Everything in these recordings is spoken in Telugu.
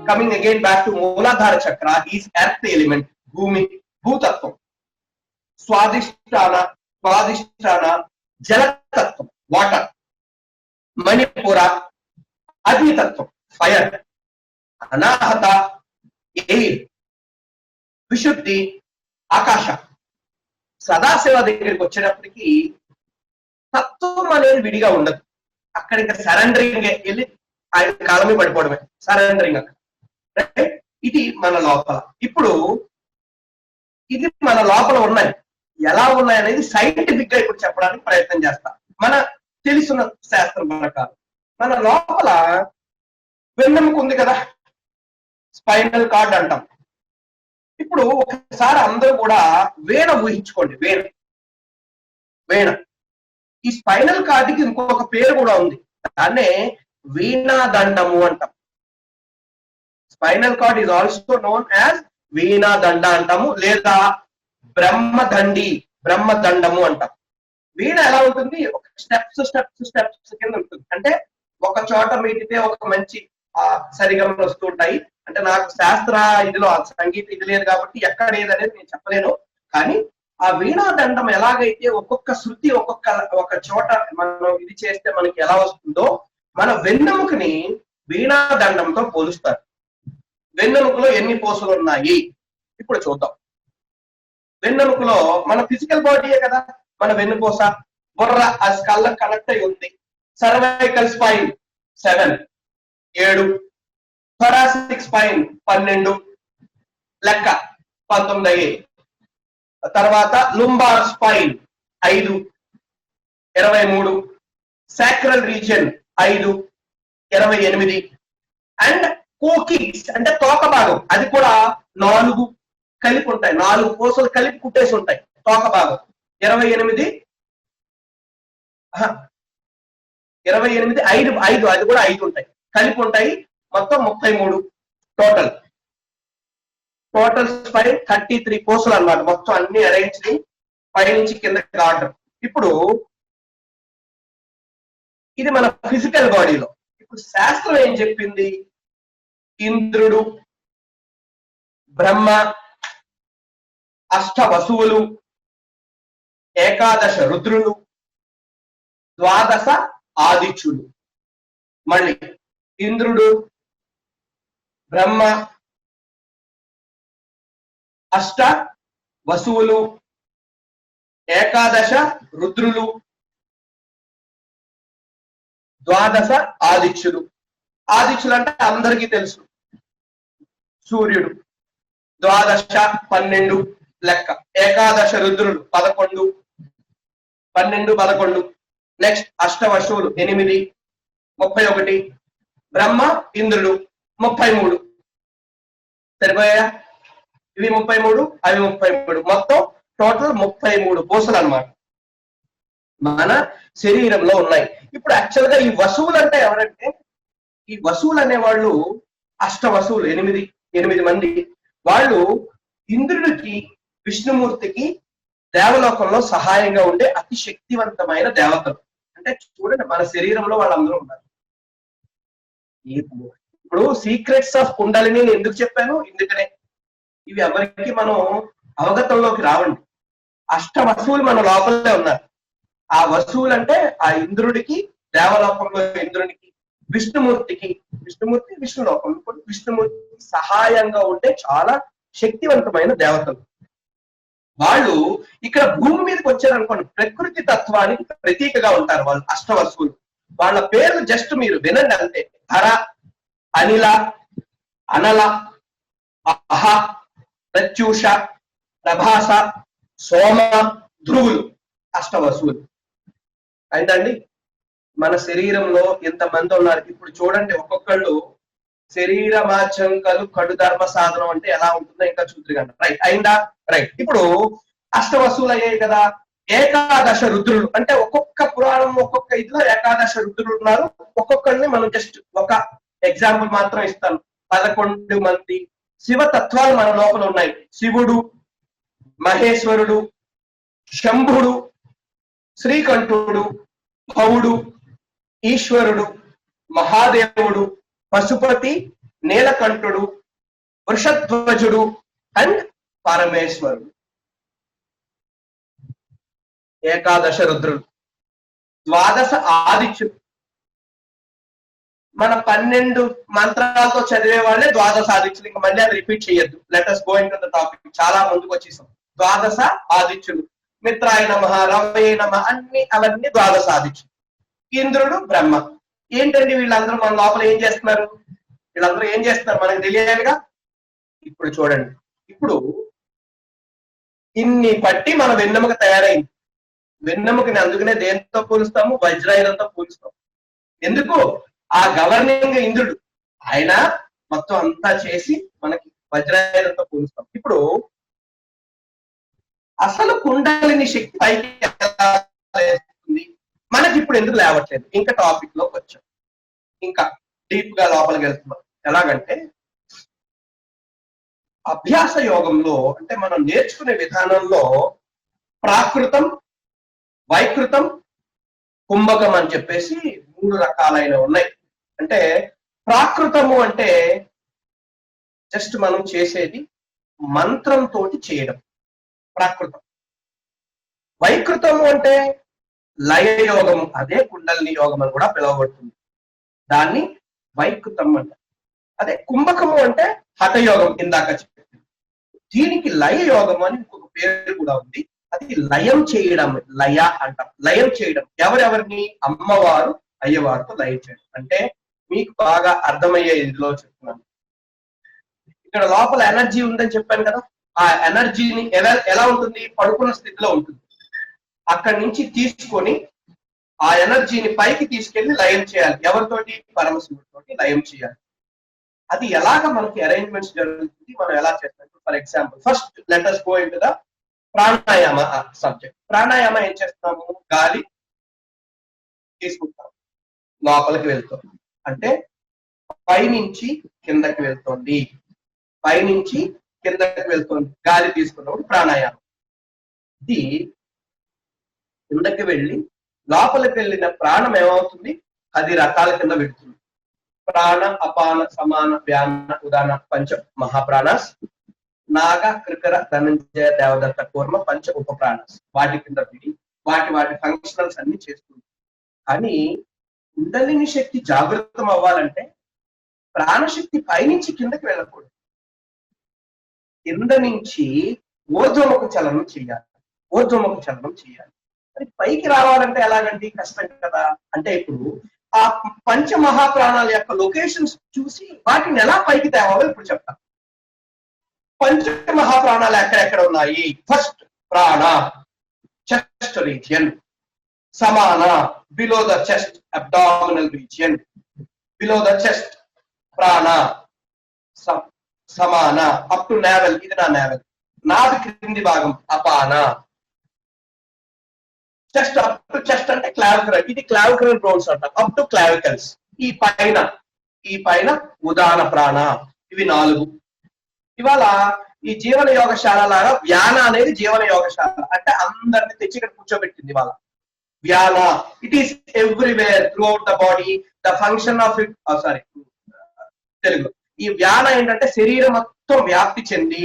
coming again back to Mooladhara Chakra, is earth element, Bhumi, Bhutattvam. Swadhisthana, Jalatattvam, water. Manipura, Agni-tattvam, fire. Anahata, air. Vishuddhi, Akasha. Sadashiva దగ్గరికి వచ్చేటప్పటికి తత్వం అనేది విడిగా ఉండదు. అక్కడ ఇంకా సరెండరింగ్ వెళ్ళి ఆయన కాలమే పడిపోవడమే, సరెండరింగ్ అక్కడ. ఇది మన లోపల. ఇప్పుడు ఇది మన లోపల ఉన్నాయి, ఎలా ఉన్నాయి అనేది సైంటిఫిక్ గా ఇప్పుడు చెప్పడానికి ప్రయత్నం చేస్తా. మన తెలుసున్న శాస్త్రం ప్రకారం మన లోపల వెన్నెముక ఉంది కదా, స్పైనల్ కార్డ్ అంటాం. ఇప్పుడు ఒకసారి అందరూ కూడా వీణ ఊహించుకోండి. వీణ ఈ స్పైనల్ కార్డ్కి ఇంకొక పేరు కూడా ఉంది, దాన్నే వీణాదండము అంటాం. Spinal cord is also known as Veenadanda అంటాము, లేదా బ్రహ్మదండము అంటాం. వీణ ఎలా ఉంటుంది? ఒక స్టెప్స్ కింద ఉంటుంది. అంటే ఒక చోట మీటితే ఒక మంచి సరిగమలు వస్తూ ఉంటాయి. అంటే నాకు శాస్త్ర ఇదిలో సంగీత ఇది లేదు కాబట్టి ఎక్కడ ఏదనేది నేను చెప్పలేను. కానీ ఆ వీణాదండం ఎలాగైతే ఒక్కొక్క శృతి ఒక చోట మనం ఇది చేస్తే మనకి ఎలా వస్తుందో, మన వెన్నెముకని వీణాదండంతో పోలుస్తారు. వెన్నెముకలో ఎన్ని పూసలు ఉన్నాయి ఇప్పుడు చూద్దాం. వెన్నెముకలో మన ఫిజికల్ బాడీయే కదా మన వెన్నుపూస. బుర్ర ఆ స్కల్ కనెక్ట్ అయి ఉంది. సర్వైకల్ స్పైన్ 7 థొరాసిక్ స్పైన్ 12 లెక్క 19 అయ్యాయి. తర్వాత lumbar spine 5 23, sacral region 5 28, and coccyx అంటే తోక భాగం అది కూడా 4 కలిపి ఉంటాయి. 4 పూసలు కలిపి కుట్టేసి ఉంటాయి. తోక భాగం 28, 5 అది కూడా 5 ఉంటాయి, కలిపి ఉంటాయి. మొత్తం 33 టోటల్ స్పైన్ 33 పూసలు అన్నమాట. మొత్తం అన్ని అరేంజ్ పై నుంచి కిందకి ఆర్డర్. ఇప్పుడు ఇది మన ఫిజికల్ బాడీలో. ఇప్పుడు శాస్త్రం ఏం చెప్పింది? ఇంద్రుడు, బ్రహ్మ, అష్ట వసువులు, ఏకాదశ రుద్రులు, 12 ఆదిత్యులు. మళ్ళీ ఇంద్రుడు, బ్రహ్మ, అష్ట వసువులు, ఏకాదశ రుద్రులు, 12 ఆదిత్యులు. ఆదిత్యులు అంటే అందరికీ తెలుసు, సూర్యుడు 12 12 లెక్క. ఏకాదశ రుద్రులు 11 11. నెక్స్ట్ అష్టవశువులు 8 31. బ్రహ్మ ఇంద్రుడు 33. సరిపోయా? ఇవి 33, అవి 33, మొత్తం టోటల్ 33 పూసలు అన్నమాట మన శరీరంలో ఉన్నాయి. ఇప్పుడు యాక్చువల్ గా ఈ వసువులు అంటే ఎవరంటే, ఈ వసువులు అనే వాళ్ళు అష్ట వసువులు 8 మంది. వాళ్ళు ఇంద్రుడికి, విష్ణుమూర్తికి దేవలోకంలో సహాయంగా ఉండే అతి శక్తివంతమైన దేవతలు. అంటే చూడండి మన శరీరంలో వాళ్ళందరూ ఉన్నారు. ఇప్పుడు సీక్రెట్స్ ఆఫ్ కుండలిని నేను ఎందుకు చెప్పాను? ఎందుకనే ఇవి ఎవరికి మనం అవగతంలోకి రావండి. అష్ట వసువులు మన లోపలే ఉన్నారు. ఆ వసువులు అంటే ఆ ఇంద్రుడికి, దేవలోకంలో ఇంద్రునికి, విష్ణుమూర్తి విష్ణులోకంలో విష్ణుమూర్తికి సహాయంగా ఉండే చాలా శక్తివంతమైన దేవతలు. వాళ్ళు ఇక్కడ భూమి మీదకి వచ్చారనుకోండి, ప్రకృతి తత్వానికి ప్రతీకగా ఉంటారు వాళ్ళు అష్టవసువులు. వాళ్ళ పేర్లు జస్ట్ మీరు వినండి అంతే. ధర, అనిల, అనల, అహ, ప్రత్యూష, ప్రభాస, సోమ, ధ్రువులు అష్టవసువులు. అయితండి మన శరీరంలో ఎంతమంది ఉన్నారు ఇప్పుడు చూడండి. ఒక్కొక్కళ్ళు శరీరమాచంకలు కడు ధర్మ సాధనం అంటే ఎలా ఉంటుందో ఇంకా చూద్దరుగంట. రైట్ అయిందా? రైట్. ఇప్పుడు అష్టవసువులు అయ్యాయి కదా. ఏకాదశ రుద్రులు అంటే ఒక్కొక్క పురాణం ఒక్కొక్క ఇదిలో ఏకాదశ రుద్రులు ఉన్నారు. ఒక్కొక్కరిని మనం జస్ట్ ఒక ఎగ్జాంపుల్ మాత్రం ఇస్తాను. 11 మంది శివతత్వాలు మన లోపల ఉన్నాయి. శివుడు, మహేశ్వరుడు, శంభుడు, శ్రీకంఠుడు, భవుడు, ఈశ్వరుడు, మహాదేవుడు, పశుపతి, నీలకంఠుడు, వృషధ్వజుడు అండ్ పరమేశ్వరుడు. ఏకాదశ రుద్రులు, ద్వాదశ ఆదిత్యుడు. మన 12 మంత్రాలతో చదివే వాళ్ళే ద్వాదశ ఆదిత్యులు. ఇంకా మళ్ళీ అది రిపీట్ చేయొద్దు. Let us go into the topic. చాలా ముందుకు వచ్చేసాం. ద్వాదశ ఆదిత్యుడు, మిత్రాయ నమః, రవయ నమః, అవన్నీ ద్వాదశ ఆదిత్యుడు. ఇంద్రుడు, బ్రహ్మ. ఏంటండి వీళ్ళందరూ మన లోపల ఏం చేస్తున్నారు? వీళ్ళందరూ ఏం చేస్తున్నారు మనకు తెలియాలిగా. ఇప్పుడు చూడండి, ఇప్పుడు ఇన్ని పట్టి మన వెన్నెముక తయారైంది. వెన్నెముకని అందుకనే దేంతో పోలుస్తాము? వజ్రాయుధంతో పోలుస్తాం. ఎందుకు? ఆ గవర్నింగ్ ఇంద్రుడు, ఆయన మొత్తం అంతా చేసి మనకి వజ్రాయుధంతో పోలుస్తాం. ఇప్పుడు అసలు కుండలిని శక్తి పైకి ఎలా లేస్తుంది మనకి ఇప్పుడు ఎందుకు లేవట్లేదు? ఇంకా టాపిక్ లోకి వచ్చాం, ఇంకా డీప్ గా లోపలికి వెళ్తున్నాం. ఎలాగంటే అభ్యాస యోగంలో, అంటే మనం నేర్చుకునే విధానంలో ప్రాకృతం, వైకృతం, కుంభకం అని చెప్పేసి 3 రకాలైన ఉన్నాయి. అంటే ప్రాకృతము అంటే జస్ట్ మనం చేసేది మంత్రంతో చేయడం, ప్రాకృతం. వైకృతము అంటే లయ యోగము, అదే కుండలిని యోగం అని కూడా పిలువబడుతుంది. దాన్ని వైకృతం అంటారు. అదే కుంభకము అంటే హఠయోగం, ఇందాక చెప్పింది. దీనికి లయ యోగం అని ఇంకొక పేరు కూడా ఉంది. అది లయం చేయడం, లయ అంటాం. లయం చేయడం ఎవరెవరిని? అమ్మవారు అయ్యవారితో లయం చేయడం. అంటే మీకు బాగా అర్థమయ్యే ఇదిలో చెప్తున్నాను. ఇక్కడ లోపల ఎనర్జీ ఉందని చెప్పాను కదా. ఆ ఎనర్జీని ఎలా ఉంటుంది? పడుకున్న స్థితిలో ఉంటుంది. అక్కడి నుంచి తీసుకొని ఆ ఎనర్జీని పైకి తీసుకెళ్లి లయం చేయాలి. ఎవరితోటి? పరమశివుడితోటి లయం చేయాలి. అది ఎలాగ మనకి అరేంజ్మెంట్స్ జరుగుతుంది, మనం ఎలా చేస్తాం? For example, first let us go into the pranayama subject. Pranayama ఏం చేస్తాము? గాలి తీసుకుంటాం, లోపలికి వెళ్తాం. అంటే పైనుంచి కిందకి వెళ్తుంది, పైనుంచి కిందకి వెళ్తుంది. గాలి తీసుకున్నప్పుడు ప్రాణాయామం. ఇది కిందకి వెళ్ళి లోపలికి వెళ్ళిన ప్రాణం ఏమవుతుంది? 10 రకాల కింద పెడుతుంది. ప్రాణ, అపాన, సమాన, వ్యాన, ఉదాన, పంచ మహాప్రాణాస్. నాగ, కృకర, ధనంజయ, దేవదత్త, కూర్మ, పంచ ఉప ప్రాణాస్. వాటి కింద విడి వాటి ఫంక్షనల్స్ అన్ని చేస్తుంది. కానీ కుండలిని శక్తి జాగృతం అవ్వాలంటే ప్రాణశక్తి పైనుంచి కిందకి వెళ్ళకూడదు, కింద నుంచి ఊర్ధ్వముఖ చలనం చేయాలి. ఊర్ధ్వముఖ చలనం చేయాలి. మరి పైకి రావాలంటే ఎలాగండి? కష్టం కదా. అంటే ఇప్పుడు ఆ పంచ మహాప్రాణాల యొక్క లొకేషన్స్ చూసి వాటిని ఎలా పైకి తేవాలో ఇప్పుడు చెప్తాను. పంచ మహాప్రాణాలు ఎక్కడెక్కడ ఉన్నాయి? ఫస్ట్ ప్రాణ, చెస్ట్ రీజియన్. సమాన, below the chest, abdominal region, below the chest. ప్రాణ, సమాన, అప్ టు నేవెల్, ఇది నా నేవెల్. నాది క్రింది భాగం అపాన. చెస్ట్, అప్ టు చెస్ట్ అంటే క్లావికల్, ఇది క్లావికల్ బోన్స్ అంటాం, అప్ టు క్లావికల్స్. ఈ పైన ఉదాన ప్రాణ. ఇవి 4. ఇవాళ ఈ జీవన యోగశాల లాగా వ్యాన అనేది జీవన యోగశాల. అంటే అందరిని తెచ్చి ఇక్కడ కూర్చోబెట్టింది ఇవాళ. వ్యాన, it is everywhere throughout the body. The function of it, sorry Telugu. ఈ వ్యాన ఏంటంటే శరీరం మొత్తం వ్యాప్తి చెంది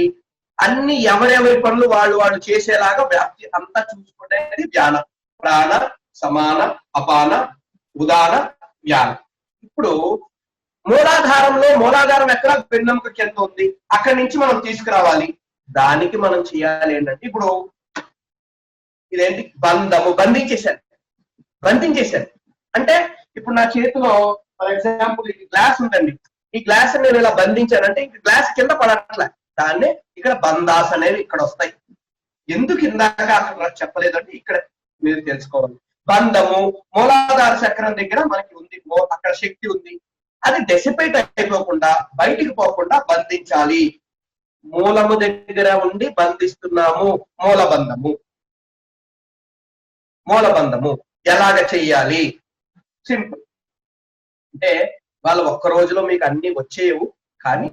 అన్ని ఎవరెవరి పనులు వాళ్ళు చేసేలాగా వ్యాప్తి అంతా చూసుకునేది వ్యాన. ప్రాణ, సమాన, అపాన, ఉదాన, వ్యాన. ఇప్పుడు మూలాధారం ఎక్కడ? వెన్నెముకకి ఎంత ఉంది, అక్కడి నుంచి మనం తీసుకురావాలి. దానికి మనం చేయాలి ఏంటంటే, ఇప్పుడు ఇదేంటి? బంధించేశాను. అంటే ఇప్పుడు నా చేతిలో ఫర్ ఎగ్జాంపుల్ ఈ గ్లాస్ ఉందండి. ఈ గ్లాస్ నేను ఇలా బంధించానంటే ఇంక గ్లాస్ కింద పడట్లే. దాన్నే ఇక్కడ బంధాస్ అనేవి ఇక్కడ వస్తాయి. ఎందుకు ఇందాక అక్కడ చెప్పలేదంటే ఇక్కడ మీరు తెలుసుకోవాలి. బంధము మూలాధార చక్రం దగ్గర మనకి ఉంది, అక్కడ శక్తి ఉంది. అది డెసిపేట్ అయిపోకుండా బయటికి పోకుండా బంధించాలి. మూలము దగ్గర ఉండి బంధిస్తున్నాము. మూలబంధము ఎలాగ చెయ్యాలి? సింపుల్. అంటే వాళ్ళ ఒక్క రోజులో మీకు అన్ని వచ్చేయవు, కానీ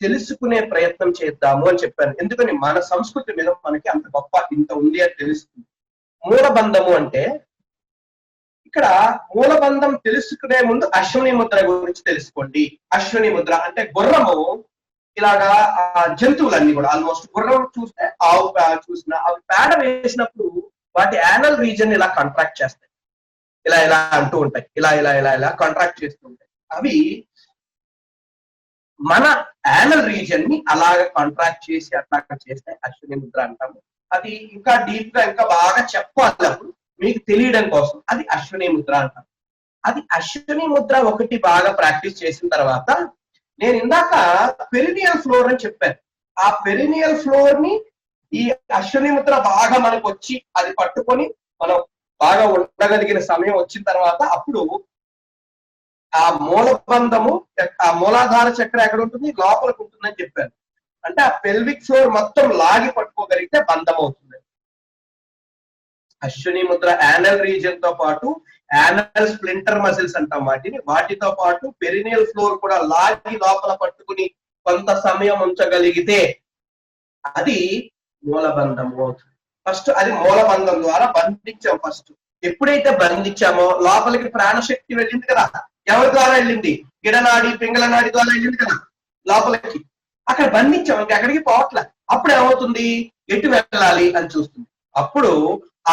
తెలుసుకునే ప్రయత్నం చేద్దాము అని చెప్పాను. ఎందుకని మన సంస్కృతి మీద మనకి అంత గొప్ప ఇంత ఉంది అని తెలుస్తుంది. మూలబంధము అంటే ఇక్కడ మూలబంధం తెలుసుకునే ముందు అశ్విని ముద్ర గురించి తెలుసుకోండి. అశ్విని ముద్ర అంటే గుర్రము ఇలాగా జంతువులన్నీ కూడా ఆల్మోస్ట్ గుర్రం చూస్తే ఆవు చూసిన అవి పేడ వేసినప్పుడు వాటి యానల్ రీజన్ ఇలా కాంట్రాక్ట్ చేస్తాయి, ఇలా ఇలా అంటూ ఉంటాయి, ఇలా ఇలా ఇలా ఇలా కాంట్రాక్ట్ చేస్తూ ఉంటాయి. అవి మన యానల్ రీజన్ ని అలాగ కాంట్రాక్ట్ చేసి అట్లా చేస్తే అశ్విని ముద్ర అంటాము. అది ఇంకా డీప్ గా ఇంకా బాగా చెప్పాలి అప్పుడు మీకు తెలియడం కోసం అది అశ్విని ముద్ర అంటాం. అది అశ్విని ముద్ర ఒకటి బాగా ప్రాక్టీస్ చేసిన తర్వాత నేను ఇందాక పెరినియల్ ఫ్లోర్ అని చెప్పాను. ఆ పెరినియల్ ఫ్లోర్ ని ఈ అశ్విని ముద్ర బాగా మనకు వచ్చి అది పట్టుకొని మనం బాగా ఉండగలిగిన సమయం వచ్చిన తర్వాత అప్పుడు ఆ మూలబంధము ఆ మూలాధార చక్రం ఎక్కడ ఉంటుంది, లోపలికి ఉంటుందని చెప్పాను. అంటే ఆ పెల్విక్ ఫ్లోర్ మొత్తం లాగి పట్టుకోగలిగితే బంధం అవుతుంది. అశ్విని ముద్ర యానల్ రీజన్ తో పాటు యానల్ స్ప్లింటర్ మసిల్స్ అంటాం వాటిని, వాటితో పాటు పెరినియల్ ఫ్లోర్ కూడా లాగి లోపల పట్టుకుని కొంత సమయం ఉంచగలిగితే అది మూలబంధము అవుతుంది. ఫస్ట్ అది మూలబంధం ద్వారా బంధించాం. ఫస్ట్ ఎప్పుడైతే బంధించామో లోపలికి ప్రాణశక్తి వెళ్ళింది కదా, ఎవరి ద్వారా వెళ్ళింది, గిడనాడి పింగళ నాడి ద్వారా వెళ్ళింది కదా లోపలికి, అక్కడ బంధించాం, ఇంకా ఎక్కడికి పోవట్లే. అప్పుడు ఏమవుతుంది, ఎటు వెళ్ళాలి అని చూస్తుంది. అప్పుడు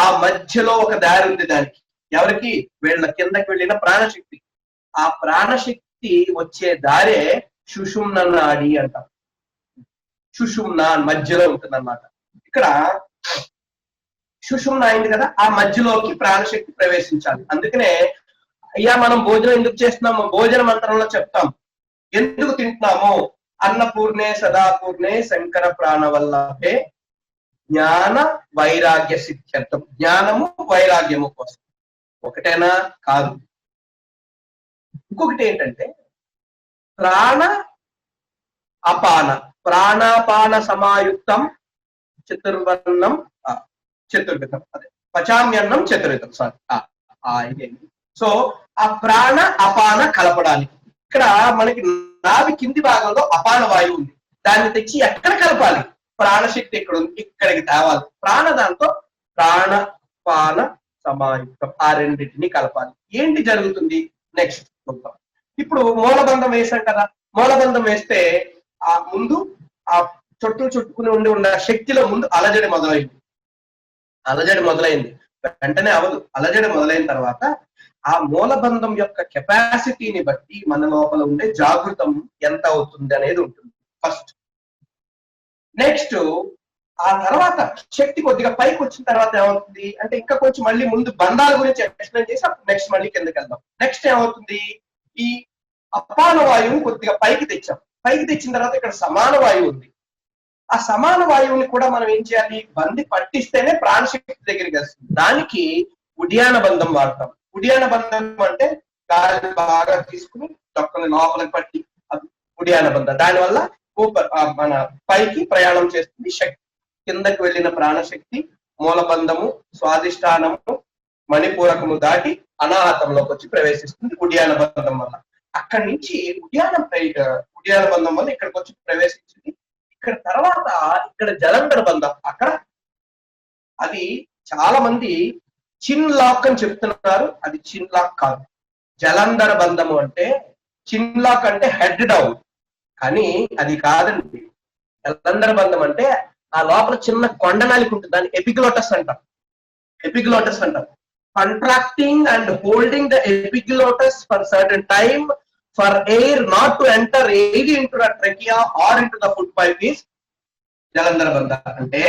ఆ మధ్యలో ఒక దారి ఉంది దానికి, ఎవరికి, వీళ్ళ కిందకి వెళ్ళిన ప్రాణశక్తి. ఆ ప్రాణశక్తి వచ్చే దారే సుషుమ్న నాడి అంటాం. సుషుమ్న మధ్యలో ఉంటుంది అన్నమాట. ఇక్కడ సుషుమ్న అయింది కదా, ఆ మధ్యలోకి ప్రాణశక్తి ప్రవేశించాలి. అందుకనే అయ్యా మనం భోజనం ఎందుకు చేస్తున్నాము, భోజన మంత్రంలో చెప్తాం. ఎందుకు తింటున్నాము, అన్నపూర్ణే సదాపూర్ణే శంకర ప్రాణవల్లభే జ్ఞాన వైరాగ్య సిద్ధ్యర్థం. జ్ఞానము వైరాగ్యము కోసం. ఒకటేనా, కాదు. ఇంకొకటి ఏంటంటే ప్రాణ అపాన, ప్రాణాపాన సమాయుక్తం చతుర్వర్ణం చతుర్విధం, అదే పచామ్యన్నం చతుర్విధం, సారీ. సో ఆ ప్రాణ అపాన కలపడానికి ఇక్కడ మనకి నాభి కింది భాగంలో అపాన వాయువు ఉంది. దాన్ని తెచ్చి ఎక్కడ కలపాలి, ప్రాణశక్తి ఎక్కడ ఉంది, ఇక్కడికి తేవాలి. ప్రాణదాంతో ప్రాణపాన సమాయుక్తం, ఆ రెండింటిని కలపాలి. ఏంటి జరుగుతుంది నెక్స్ట్ చూద్దాం. ఇప్పుడు మూలబంధం వేసాం కదా, మూలబంధం వేస్తే ఆ ముందు ఆ చుట్టుకుని ఉన్న శక్తిలో ముందు అలజడి మొదలైంది. వెంటనే అవదు. అలజడి మొదలైన తర్వాత ఆ మూలబంధం యొక్క కెపాసిటీని బట్టి మన లోపల ఉండే జాగృతం ఎంత అవుతుంది అనేది ఉంటుంది ఫస్ట్. నెక్స్ట్ ఆ తర్వాత శక్తి కొద్దిగా పైకి వచ్చిన తర్వాత ఏమవుతుంది అంటే, ఇంకా కొంచెం మళ్ళీ ముందు బంధాల గురించి ఎక్స్ప్లెయిన్ చేసి అప్పుడు నెక్స్ట్ మళ్ళీ కిందకి వెళ్దాం. నెక్స్ట్ ఏమవుతుంది, ఈ అపాన వాయువుని కొద్దిగా పైకి తెచ్చాం. పైకి తెచ్చిన తర్వాత ఇక్కడ సమాన వాయువు ఉంది. ఆ సమాన వాయువుని కూడా మనం ఏం చేయాలి, బంధి పట్టిస్తేనే ప్రాణశక్తి దగ్గరికి వస్తుంది. దానికి ఉడియాన బంధం వాడతాం. ఉడియాన బంధం అంటే గాలి బాగా తీసుకుని తొక్కని లోపలికి పట్టి అది ఉడియాన బంధం. దానివల్ల మన పైకి ప్రయాణం చేస్తుంది శక్తి. కిందకి వెళ్ళిన ప్రాణశక్తి మూలబంధము, స్వాదిష్టానము, మణిపూరకము దాటి అనాహతంలోకి వచ్చి ప్రవేశిస్తుంది ఉడియాన బంధం వల్ల. అక్కడి నుంచి ఉడియాన బంధం వల్ల ఇక్కడికి వచ్చి ప్రవేశించింది. ఇక్కడ తర్వాత ఇక్కడ జలంధర బంధం, అక్కడ అది చాలా మంది చిన్ లాక్ అని చెప్తున్నారు. అది చిన్ లాక్ కాదు. జలంధర బంధము అంటే చిన్ లాక్ అంటే హెడ్ డౌన్, కానీ అది కాదండి. జలంధర బంధం అంటే ఆ లోపల చిన్న కొండనాలికి ఉంటుంది, దాన్ని ఎపిగ్లోటస్ అంటారు. Contracting and holding the epiglottis for certain time for air not to enter air into the trachea or into the food pipe is Jalandhara bandham. అంటే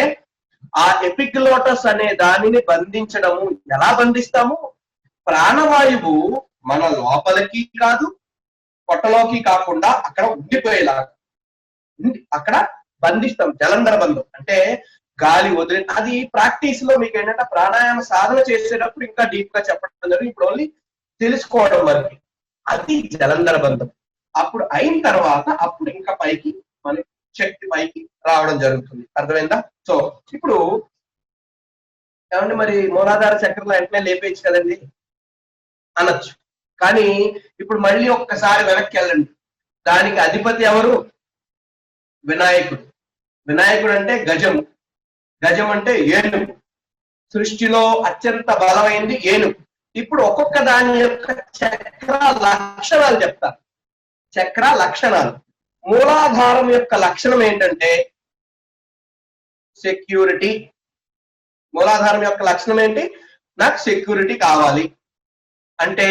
ఆ ఎపిగ్లోటస్ అనే దానిని బంధించడము. ఎలా బంధిస్తాము, ప్రాణవాయువు మన లోపలికి కాదు పొట్టలోకి కాకుండా అక్కడ ఉండిపోయేలాగా అక్కడ బంధిస్తాం. జలంధర బంధం అంటే గాలి వదిలి, అది ప్రాక్టీస్ లో మీకు ఏంటంటే ప్రాణాయామ సాధన చేసేటప్పుడు ఇంకా డీప్ గా చెప్పడం జరిగింది. ఇప్పుడు ఓన్లీ తెలుసుకోవడం వరకు అది జలంధర బంధం. అప్పుడు అయిన తర్వాత అప్పుడు ఇంకా పైకి మన శక్తి పైకి రావడం జరుగుతుంది. అర్థమైందా? సో ఇప్పుడు ఏమంటే మరి మూలాధార చక్రంలో వెంటనే లేపేయచ్చు కదండి అనొచ్చు. కానీ ఇప్పుడు మళ్ళీ ఒక్కసారి వెనక్కి వెళ్ళండి. దానికి అధిపతి ఎవరు? వినాయకుడు. వినాయకుడు అంటే గజము. గజం అంటే ఏనుగు. సృష్టిలో అత్యంత బలమైంది ఏనుగు. ఇప్పుడు ఒక్కొక్క దాని యొక్క చక్ర లక్షణాలు చెప్తాను. చక్ర లక్షణాలు. మూలాధారం యొక్క లక్షణం ఏంటంటే సెక్యూరిటీ. మూలాధారం యొక్క లక్షణం ఏంటి? నాకు సెక్యూరిటీ కావాలి. అంటే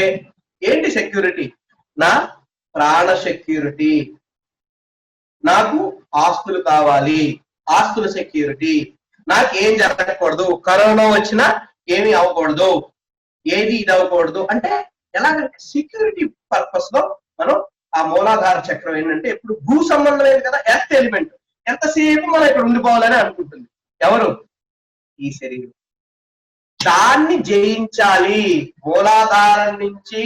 ఏంటి సెక్యూరిటీ? నా ప్రాణ సెక్యూరిటీ. నాకు ఆస్తులు కావాలి, ఆస్తుల సెక్యూరిటీ. నాకు ఏం జరగకూడదు, కరోనా వచ్చినా ఏమీ అవ్వకూడదు, ఏది ఇది అవ్వకూడదు. అంటే ఎలాగంటే సెక్యూరిటీ పర్పస్ లో మనం ఆ మూలాధార చక్రం ఏంటంటే ఎప్పుడు భూ సంబంధం లేదు కదా, ఎర్త్ ఎలిమెంట్. ఎంతసేపు మనం ఇక్కడ ఉండిపోవాలని అనుకుంటుంది. ఎవరు? ఈ శరీరం. దాన్ని జయించాలి. మూలాధారం నుంచి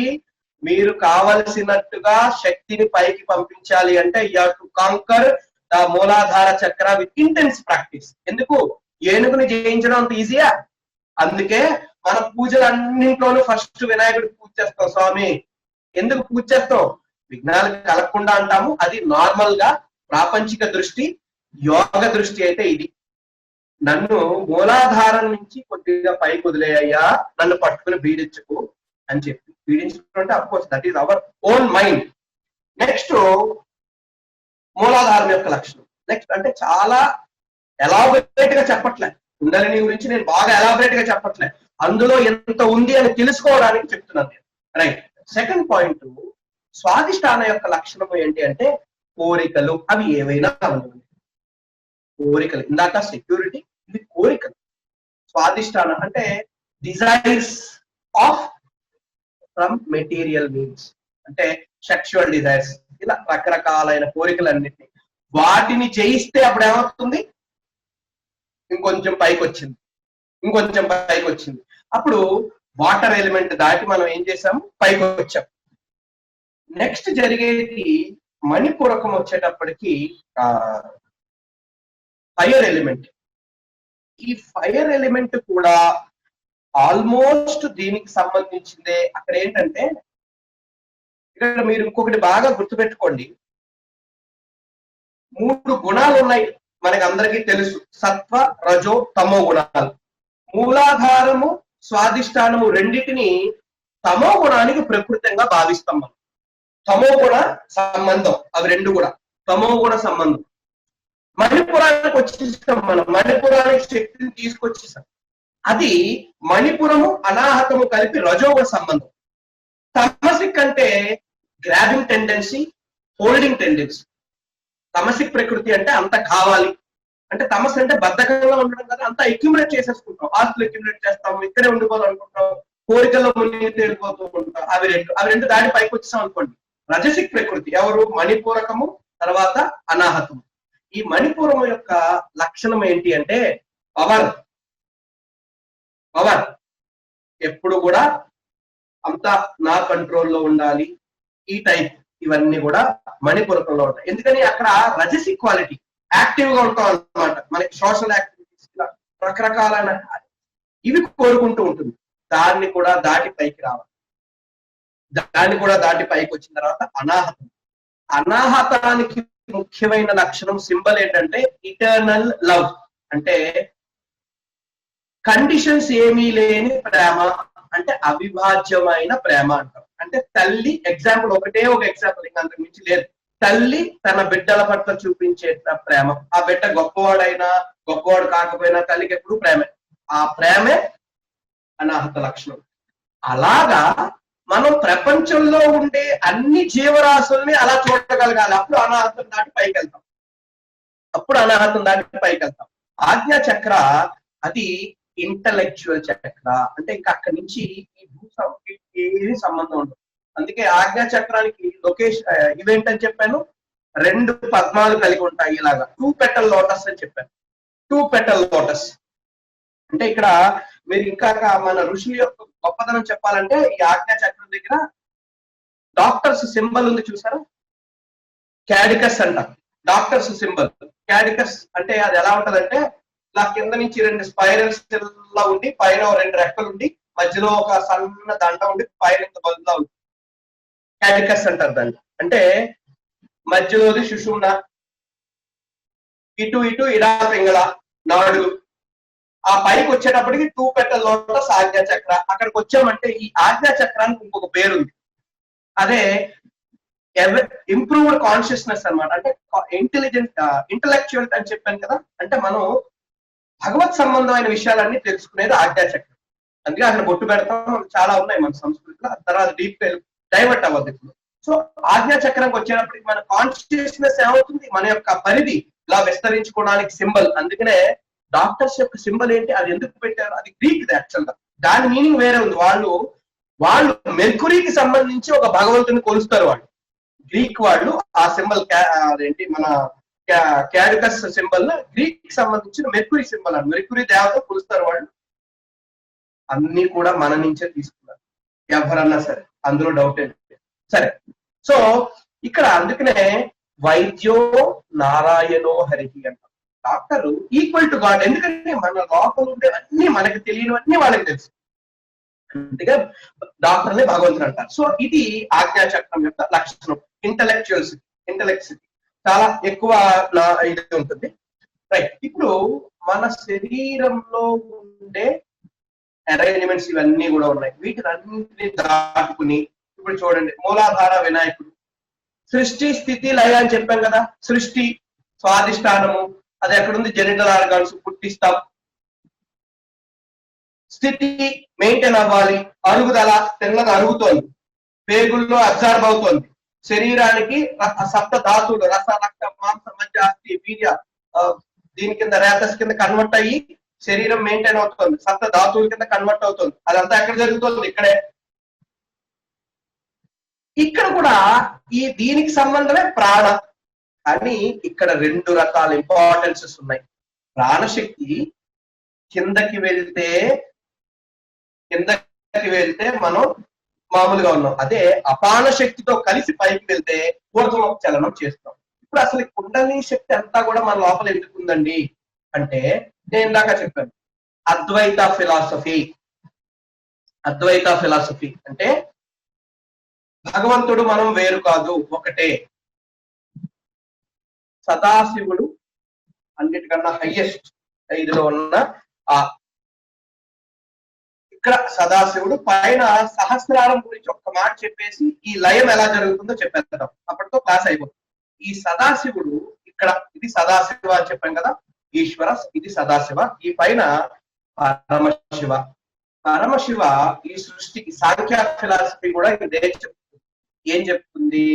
మీరు కావలసినట్టుగా శక్తిని పైకి పంపించాలి అంటే you have to conquer the మూలాధార చక్ర విత్ ఇంటెన్స్ ప్రాక్టీస్. ఎందుకు? ఏనుగుని జయించడం అంత ఈజీయా? అందుకే మన పూజలన్నింటిలోనూ ఫస్ట్ వినాయకుడికి పూజ చేస్తాం. స్వామి ఎందుకు పూజ చేస్తాం? విఘ్నాలు కలగకుండా అంటాము. అది నార్మల్ గా ప్రాపంచిక దృష్టి. యోగ దృష్టి అయితే ఇది. నన్ను మూలాధారం నుంచి కొద్దిగా పైకి వదిలేయ్యా, నన్ను పట్టుకుని పీడించుకు అని చెప్పి. పీడించుకుంటే అంటే of course that is our own mind. Next మూలాధారం యొక్క లక్షణం. నెక్స్ట్ అంటే చాలా ఎలాబరేట్ గా చెప్పట్లే, కుండలిని గురించి నేను బాగా ఎలాబరేట్ గా చెప్పట్లే, అందులో ఎంత ఉంది అని తెలుసుకోవడానికి చెప్తున్నాను నేను. రైట్. సెకండ్ పాయింట్, స్వాదిష్టాన యొక్క లక్షణం ఏంటి అంటే కోరికలు. అవి ఏవైనా అవన్నీ కోరికలు. ఇందాక సెక్యూరిటీ, ఇది కోరికలు. స్వాదిష్టాన అంటే desires of from material means, అంటే సెక్షువల్ డిజైర్స్. ఇలా రకరకాలైన కోరికలన్నిటినీ వాటిని జయిస్తే అప్పుడు ఏమవుతుంది? ఇంకొంచెం పైకి వచ్చింది, ఇంకొంచెం పైకి వచ్చింది. అప్పుడు వాటర్ ఎలిమెంట్ దాటి మనం ఏం చేసాము? పైకి వచ్చాం. నెక్స్ట్ జరిగేది మణిపూరకం వచ్చేటప్పటికి ఫైర్ ఎలిమెంట్. ఈ ఫైర్ ఎలిమెంట్ కూడా ఆల్మోస్ట్ దీనికి సంబంధించిందే. అక్కడ ఏంటంటే ఇక్కడ మీరు ఇంకొకటి బాగా గుర్తుపెట్టుకోండి, 3 గుణాలు ఉన్నాయి మనకి అందరికీ తెలుసు. సత్వ, రజో, తమో గుణాలు. మూలాధారము, స్వాదిష్టానము రెండింటిని తమో గుణానికి ప్రకృతంగా భావిస్తాం మనం. తమో గుణ సంబంధం అవి రెండు కూడా తమో గుణ సంబంధం. మణిపురానికి వచ్చేసాం మనం, మణిపురానికి శక్తిని తీసుకొచ్చేసాం. అది మణిపురము అనాహతము కలిపి రజోగుణ సంబంధం. తమసిక్ అంటే గ్రాబింగ్ టెండెన్సీ, హోల్డింగ్ టెండెన్సీ. తమసిక్ ప్రకృతి అంటే అంత కావాలి, అంటే తమస్ అంటే బద్ధకంగా ఉండడం కదా, అంతా అక్యుములేట్ చేసేసుకుంటాం. ఆస్తులు అక్యుములేట్ చేస్తాము, ఇక్కడే ఉండిపోవాలనుకుంటాం, కోరికల్లో మునిగి తేలిపోతూ ఉంటాం. అవి రెండు దాటి పైకి వచ్చాం అనుకోండి. రజసిక్ ప్రకృతి ఎవరు? మణిపూరకము, తర్వాత అనాహతము. ఈ మణిపూరము యొక్క లక్షణం ఏంటి అంటే పవర్. పవర్ ఎప్పుడు కూడా అంతా నా కంట్రోల్లో ఉండాలి, ఈ టైప్. ఇవన్నీ కూడా మణిపూరకంలో ఉంటాయి. ఎందుకని అక్కడ రజసిక్ క్వాలిటీ, యాక్టివ్ గా ఉంటాం అన్నమాట. మనకి సోషల్ యాక్టివిటీస్, ఇలా రకరకాలైన ఇవి కోరుకుంటూ ఉంటుంది. దాన్ని కూడా దాటి పైకి రావాలి. దాన్ని కూడా దాటి పైకి వచ్చిన తర్వాత అనాహతం. అనాహతానికి ముఖ్యమైన లక్షణం, సింబల్ ఏంటంటే ఇటర్నల్ లవ్. అంటే కండిషన్స్ ఏమీ లేని ప్రేమ, అంటే అవిభాజ్యమైన ప్రేమ అంటాం. అంటే తల్లి, ఎగ్జాంపుల్ ఒకటే ఒక ఎగ్జాంపుల్, ఇంకా అంతకు మించి లేదు. తల్లి తన బిడ్డల పట్ల చూపించే ప్రేమ, ఆ బిడ్డ గొప్పవాడైనా గొప్పవాడు కాకపోయినా తల్లికి ఎప్పుడు ప్రేమే. ఆ ప్రేమే అనాహత లక్షణం. అలాగా మనం ప్రపంచంలో ఉండే అన్ని జీవరాశుల్ని అలా చూడగలగాలి. అప్పుడు అనాహతం దాటి పైకి వెళ్తాం. ఆజ్ఞా చక్ర అది ఇంటలెక్చువల్ చక్ర. అంటే ఇంకా అక్కడి నుంచి ఈ ఏమి సంబంధం ఉండదు. అందుకే ఆజ్ఞా చక్రానికి లొకేషన్ ఈవెంట్ అని చెప్పాను. 2 పద్మాలు కలిగి ఉంటాయి. ఇలాగా 2 పెటల్ లోటస్ అని చెప్పాను. 2 పెటల్ లోటస్ అంటే ఇక్కడ మీరు ఇంకా మన ఋషుల యొక్క గొప్పతనం చెప్పాలంటే ఈ ఆజ్ఞా చక్రం దగ్గర డాక్టర్స్ సింబల్ ఉంది చూసారా? క్యాడికస్ అంట. డాక్టర్స్ సింబల్ క్యాడికస్ అంటే అది ఎలా ఉంటదంటే ఇలా కింద నుంచి 2 స్పైరల్స్ లా ఉండి, పైన 2 రెక్కలు ఉండి, మధ్యలో ఒక సన్న దండ ఉండి, పైన బల్లా ఉంది. క్యాడికస్ అంటారు దాన్ని. అంటే మధ్యలోది సుషుమ్న, ఇటు ఇటు ఇడా పింగళ నాడులు, ఆ పైకి వచ్చేటప్పటికి 2 పెటల్ లోటస్ ఆజ్ఞా చక్ర. అక్కడికి వచ్చామంటే ఈ ఆజ్ఞా చక్రానికి ఇంకొక పేరు ఉంది. అదే ఇంప్రూవ్డ్ కాన్షియస్నెస్ అన్నమాట. అంటే ఇంటలెక్చువల్ అని చెప్పాను కదా, అంటే మనం భగవత్ సంబంధమైన విషయాలన్నీ తెలుసుకునేది ఆజ్ఞా చక్రం. అందుకే అక్కడ బొట్టు పెడతాం, చాలా ఉన్నాయి మన సంస్కృతిలో. తర్వాత డీప్ డైవర్ట్ అవ్వద్దు ఇప్పుడు. సో ఆజ్ఞా చక్రంకి వచ్చేటప్పటికి మన కాన్షియస్నెస్ ఏమవుతుంది, మన యొక్క పరిధి ఇలా విస్తరించుకోవడానికి సింబల్. అందుకనే డాక్టర్స్ యొక్క సింబల్ ఏంటి, అది ఎందుకు పెట్టారు, అది గ్రీక్ యాక్చువల్ గా, దాని మీనింగ్ వేరే ఉంది. వాళ్ళు మెర్కురీకి సంబంధించి ఒక భగవంతుని కొలుస్తారు. వాళ్ళు గ్రీక్ వాళ్ళు ఆ సింబల్ అదేంటి మన క్యారికస్ సింబల్ గ్రీక్ సంబంధించిన మెర్కురీ సింబల్ అని, మెర్కురీ దేవత కొలుస్తారు వాళ్ళు. అన్ని కూడా మన నుంచే తీసుకున్నారు ఎవరన్నా సరే, అందులో డౌట్ ఏంటి. సరే, సో ఇక్కడ అందుకనే వైద్యో నారాయణో హరికి అంటారు. Doctor equal to God. ఎందుకంటే మన లోపల ఉండేవన్నీ, మనకి తెలియనివన్నీ వాళ్ళకి తెలుసు. అందుకే డాక్టర్ని భగవంతుడు అంటారు. సో ఇది ఆజ్ఞా చక్రం యొక్క లక్షణం. ఇంటలెక్ట్స్ చాలా ఎక్కువ ఇది ఉంటుంది. రైట్, ఇప్పుడు మన శరీరంలో ఉండే అరేంజ్మెంట్స్ ఇవన్నీ కూడా ఉన్నాయి. వీటినన్నింటినీ దాటుకుని ఇప్పుడు చూడండి, మూలాధార వినాయకుడు, సృష్టి స్థితి లయ అని చెప్పాం కదా. సృష్టి స్వాధిష్టానము, అది ఎక్కడుంది, జెనిటల్ ఆర్గాన్స్, పుట్టిస్తాం. స్థితి మెయింటైన్ అవ్వాలి, అరుగుదల, తిన్నది అరుగుతోంది, పేగుల్లో అబ్జార్బ్ అవుతోంది. శరీరానికి సప్త ధాతువులు రస, రక్త, మాంస, మధ్య, అస్థి, వీర్య దీని కింద రేతస్ కింద కన్వర్ట్ అయ్యి శరీరం మెయింటైన్ అవుతుంది, సప్త ధాతువుల కింద కన్వర్ట్ అవుతుంది. అదంతా ఎక్కడ జరుగుతుంది, ఇక్కడే. ఇక్కడ కూడా దీనికి సంబంధమే ప్రాణ. కానీ ఇక్కడ 2 రకాల ఇంపార్టెన్సెస్ ఉన్నాయి. ప్రాణశక్తి కిందకి వెళ్తే మనం మామూలుగా ఉన్నాం. అదే అపాన శక్తితో కలిసి పైకి వెళ్తే ఊర్ధ్వముఖ చలనం చేస్తాం. ఇప్పుడు అసలు కుండలి శక్తి అంతా కూడా మన లోపల ఎందుకు ఉందండి అంటే, నేను ఇందాక చెప్పాను అద్వైత ఫిలాసఫీ అంటే భగవంతుడు మనం వేరు కాదు, ఒకటే. సదాశివుడు అన్నిటికన్నా హైయెస్ట్ ఇదిలో ఉన్న ఇక్కడ సదాశివుడు పైన సహస్రారం గురించి ఒక్క మాట చెప్పేసి ఈ లయం ఎలా జరుగుతుందో చెప్పేద్దాం, అప్పటితో క్లాస్ అయిపోతుంది. ఈ సదాశివుడు ఇక్కడ, ఇది సదాశివ అని చెప్పాం కదా, ఈశ్వర, ఇది సదాశివ. ఈ పైన పరమశివ ఈ సృష్టికి సాంఖ్య ఫిలాసఫీ కూడా ఇదే చెప్తుంది. ఏం చెప్తుంది,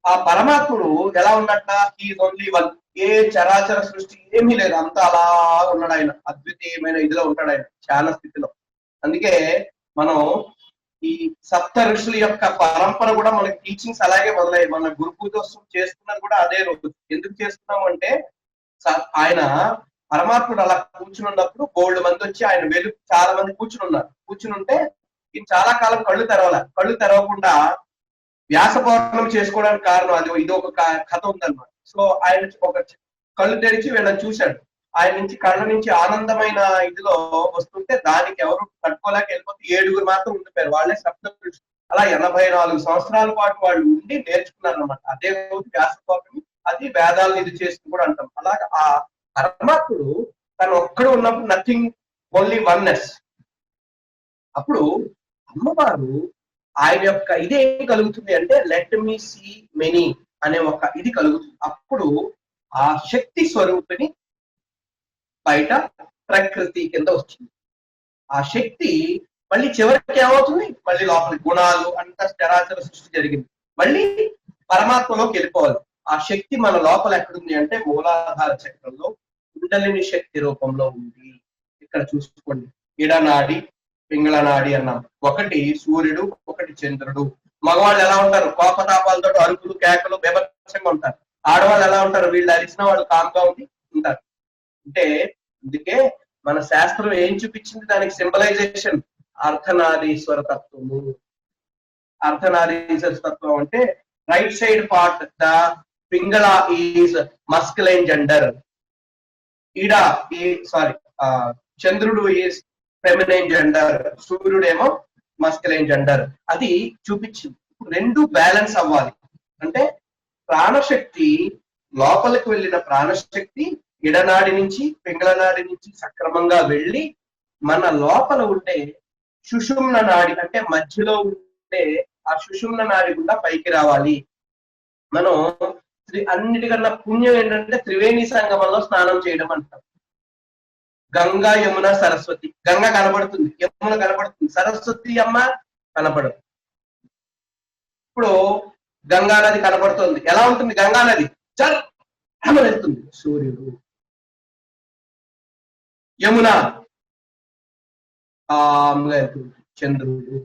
ఆ పరమాత్ముడు ఎలా ఉన్నట్ట, ఈజ్ ఓన్లీ వన్. ఏ చరాచర సృష్టి ఏమీ లేదు, అంతా అలా ఉన్నాడు ఆయన, అద్వితీయమైన ఇదిలో ఉంటాడు ఆయన, ధ్యాన స్థితిలో. అందుకే మనం ఈ సప్త ఋషుల యొక్క పరంపర కూడా మనకి టీచింగ్స్ అలాగే మొదలయ్యాయి. మన గురు పూజోత్సవం చేస్తున్నది కూడా అదే రోజు. ఎందుకు చేస్తున్నాం అంటే, ఆయన పరమాత్ముడు అలా కూర్చుని ఉన్నప్పుడు బోల్డ్ మంది వచ్చి ఆయన వెలుగు, చాలా మంది కూర్చుని ఉంటే ఈయన చాలా కాలం కళ్ళు తెరవకుండా వ్యాస పౌర్ణమి చేసుకోవడానికి కారణం అది, ఇది ఒక కథ ఉందన్నమాట. సో ఆయన ఒక కళ్ళు తెరిచి వీళ్ళని చూశాడు. ఆయన నుంచి కళ్ళ నుంచి ఆనందమైన ఇదిలో వస్తుంటే దానికి ఎవరు తట్టుకోలేక వెళ్ళిపోతే 7 మాత్రం ఉండిపోయారు. వాళ్ళే సప్త. అలా 84 సంవత్సరాల పాటు వాళ్ళు ఉండి నేర్చుకున్నారు అనమాట. అదే రోజు వ్యాస పౌర్ణమి, అది వేదాలను ఇది చేసుకుని కూడా అంటాం. అలాగా ఆ పరమాత్ముడు తను ఒక్కడు ఉన్నప్పుడు నథింగ్, ఓన్లీ వన్నెస్. అప్పుడు అమ్మవారు ఆయన యొక్క ఇదేం కలుగుతుంది అంటే, లెట్ మీ సీ మెనీ అనే ఒక ఇది కలుగుతుంది. అప్పుడు ఆ శక్తి స్వరూపిణి బయట ప్రకృతి కింద వస్తుంది. ఆ శక్తి మళ్ళీ చివరికి ఏమవుతుంది, మళ్ళీ లోపలి గుణాలు అంతా చరాచర సృష్టి జరిగింది, మళ్ళీ పరమాత్మలోకి వెళ్ళిపోవాలి. ఆ శక్తి మన లోపల ఎక్కడుంది అంటే మూలాధార చక్రంలో కుండలిని శక్తి రూపంలో ఉంది. ఇక్కడ చూసుకోండి, ఇడనాడి పింగళనాడి అన్నాం. ఒకటి సూర్యుడు, ఒకటి చంద్రుడు. మగవాళ్ళు ఎలా ఉంటారు, కోపతాపాలతో అరుపులు కేకలు బీభత్సంగా ఉంటారు. ఆడవాళ్ళు ఎలా ఉంటారు, వీళ్ళు అరిచిన వాళ్ళు కామ్గా ఉంటారు. అంటే అందుకే మన శాస్త్రం ఏం చూపించింది, దానికి సింబలైజేషన్ అర్ధనారీశ్వర తత్వము. అర్ధనారీశ్వర తత్వం అంటే right side part the Pingala is masculine gender, చంద్రుడు ఈజ్ ఫెమినైన్ జెండర్, సూర్యుడేమో మస్కులైన్ జెండర్. అది చూపించింది. రెండు బ్యాలెన్స్ అవ్వాలి. అంటే ప్రాణశక్తి, లోపలికి వెళ్ళిన ప్రాణశక్తి ఇడనాడి నుంచి పింగళనాడి నుంచి సక్రమంగా వెళ్ళి మన లోపల ఉండే సుషుమ్న నాడి అంటే మధ్యలో ఉండే ఆ సుషుమ్న నాడి గుండా పైకి రావాలి. మనం అన్నిటికన్నా పుణ్యం ఏంటంటే త్రివేణి సంగమంలో స్నానం చేయడం అంటాం. గంగా యమున సరస్వతి. గంగ కనబడుతుంది, యమున కనబడుతుంది, సరస్వతి అమ్మ కనపడదు. ఇప్పుడు గంగా నది కనబడుతుంది. ఎలా ఉంటుంది గంగా నది? చల్ వెళ్తుంది సూర్యుడు. యమున వెళ్తుంది చంద్రుడు.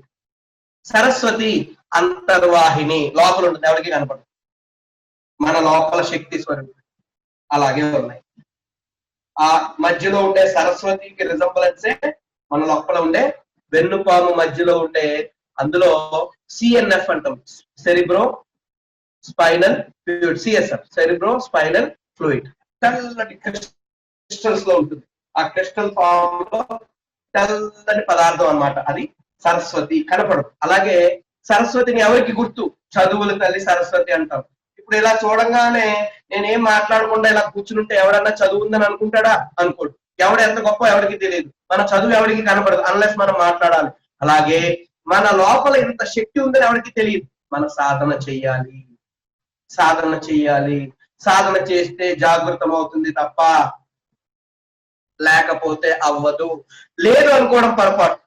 సరస్వతి అంతర్వాహిని, లోపల ఉంటుంది, ఎవరికి కనపడదు. మన లోపల శక్తి స్వరూపం అలాగే ఉన్నాయి. ఆ మధ్యలో ఉండే సరస్వతికి రిజంబలెన్సే మన లోపల ఉండే వెన్నుపాము మధ్యలో ఉండే, అందులో సిఎన్ఎఫ్ అంటాం, cerebro spinal fluid, CSF cerebro spinal fluid. తెల్లటి క్రిస్టల్స్ లో ఉంటుంది. ఆ క్రిస్టల్ ఫామ్ లో తెల్లని పదార్థం అన్నమాట. అది సరస్వతి, కనపడదు. అలాగే సరస్వతిని ఎవరికి గుర్తు? చదువుల తల్లి సరస్వతి అంటాం. ఇప్పుడు ఇలా చూడంగానే నేనేం మాట్లాడకుండా ఇలా కూర్చుంటే ఎవడన్నా చదువు ఉందని అనుకుంటాడా? అనుకోడు. ఎవడు ఎంత గొప్ప ఎవరికి తెలియదు. మన చదువు ఎవరికి కనపడదు అన్లెస్ మనం మాట్లాడాలి. అలాగే మన లోపల ఇంత శక్తి ఉందని ఎవరికి తెలియదు. మన సాధన చెయ్యాలి, సాధన చెయ్యాలి. సాధన చేస్తే జాగృతం అవుతుంది తప్ప లేకపోతే అవ్వదు. లేదు అనుకోవడం పొరపాటు.